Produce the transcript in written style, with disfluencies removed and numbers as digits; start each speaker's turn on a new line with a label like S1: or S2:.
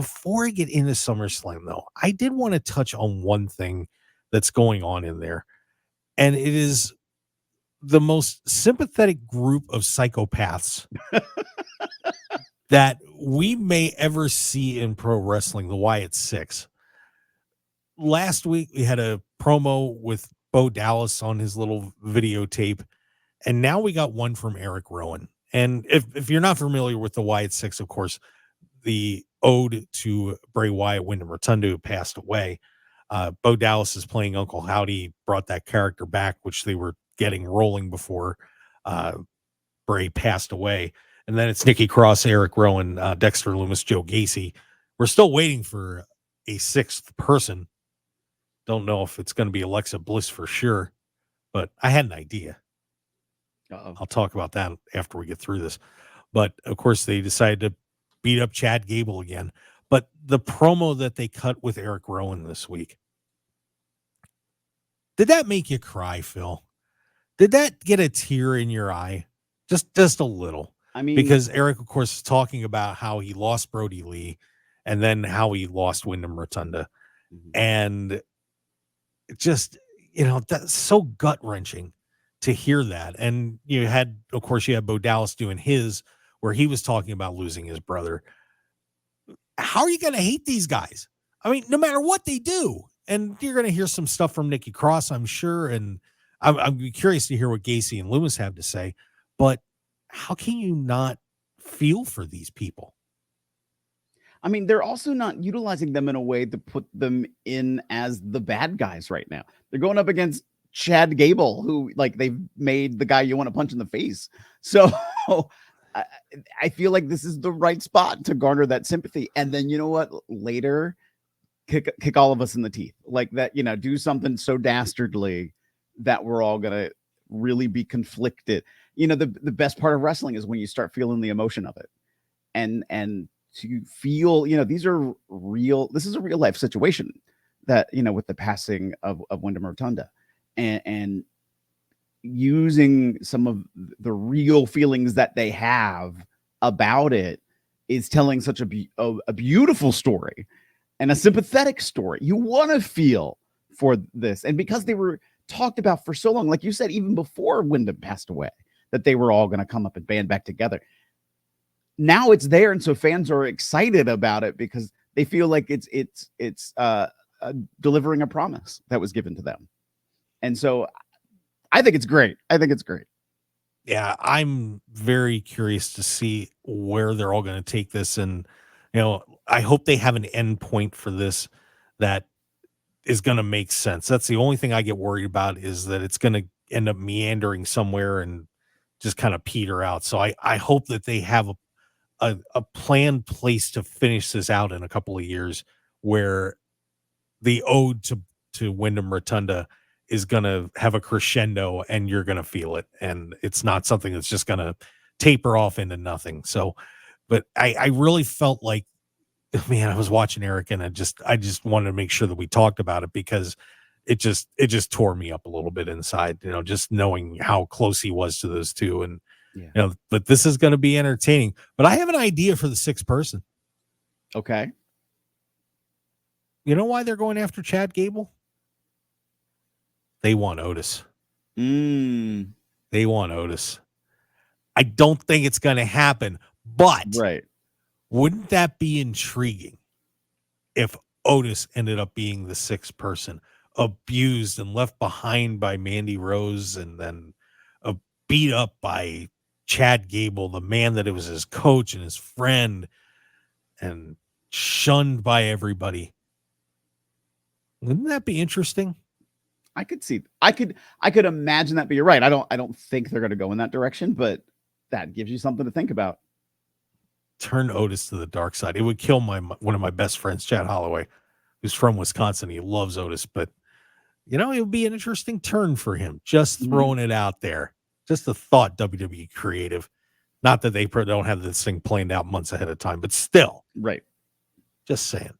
S1: Before I get into SummerSlam, though, I did want to touch on one thing that's going on in there, and it is the most sympathetic group of psychopaths that we may ever see in pro wrestling, the Wyatt Sicks. Last week, we had a promo with Bo Dallas on his little videotape, and now we got one from Eric Rowan. And if you're not familiar with the Wyatt Sicks, of course, the ode to Bray Wyatt, Wyndham Rotunda, who passed away. Bo Dallas is playing Uncle Howdy, brought that character back, which they were getting rolling before Bray passed away. And then it's Nikki Cross, Eric Rowan, Dexter Lumis, Joe Gacy. We're still waiting for a sixth person. Don't know if it's going to be Alexa Bliss for sure, but I had an idea.
S2: Uh-oh.
S1: I'll talk about that after we get through this. But, of course, they decided to beat up Chad Gable again. But the promo that they cut with Eric Rowan this week, did that make you cry, Phil? Did that get a tear in your eye? Just a little.
S2: I mean,
S1: because Eric, of course, is talking about how he lost Brody Lee and then how he lost Wyndham Rotunda. And just, that's so gut-wrenching to hear that. And you had Bo Dallas doing his, where he was talking about losing his brother. How are you going to hate these guys? I mean, no matter what they do. And you're going to hear some stuff from Nikki Cross, I'm sure. And I'm curious to hear what Gacy and Lumis have to say. But how can you not feel for these people?
S2: I mean, they're also not utilizing them in a way to put them in as the bad guys right now. They're going up against Chad Gable, who, they've made the guy you want to punch in the face. So I feel like this is the right spot to garner that sympathy. And then, you know what? Later, kick all of us in the teeth. Like that, do something so dastardly that we're all going to really be conflicted. The best part of wrestling is when you start feeling the emotion of it. And to feel, this is a real life situation that, with the passing of Wyndham Rotunda and using some of the real feelings that they have about it is telling such a beautiful story and a sympathetic story. You want to feel for this. And because they were talked about for so long, like you said, even before Wyndham passed away, that they were all going to come up and band back together. Now it's there. And so fans are excited about it because they feel like it's delivering a promise that was given to them. And so I think it's great.
S1: Yeah, I'm very curious to see where they're all going to take this. And, I hope they have an end point for this that is going to make sense. That's the only thing I get worried about, is that it's going to end up meandering somewhere and just kind of peter out. So I hope that they have a planned place to finish this out in a couple of years, where the ode to Wyndham Rotunda is going to have a crescendo and you're going to feel it. And it's not something that's just going to taper off into nothing. So, but I really felt like, man, I was watching Eric and I just wanted to make sure that we talked about it, because it just tore me up a little bit inside, just knowing how close he was to those two. And, but this is going to be entertaining. But I have an idea for the sixth person.
S2: Okay.
S1: You know why they're going after Chad Gable? They want Otis. They want Otis. I don't think it's going to happen, but
S2: right.
S1: Wouldn't that be intriguing if Otis ended up being the sixth person, abused and left behind by Mandy Rose, and then beat up by Chad Gable, the man that it was his coach and his friend, and shunned by everybody? Wouldn't that be interesting?
S2: I could imagine that, but you're right. I don't think they're going to go in that direction, but that gives you something to think about.
S1: Turn Otis to the dark side. It would kill one of my best friends, Chad Holloway, who's from Wisconsin. He loves Otis, but it would be an interesting turn for him. Just throwing it out there. Just a thought, WWE creative. Not that they don't have this thing planned out months ahead of time, but still.
S2: Right.
S1: Just saying.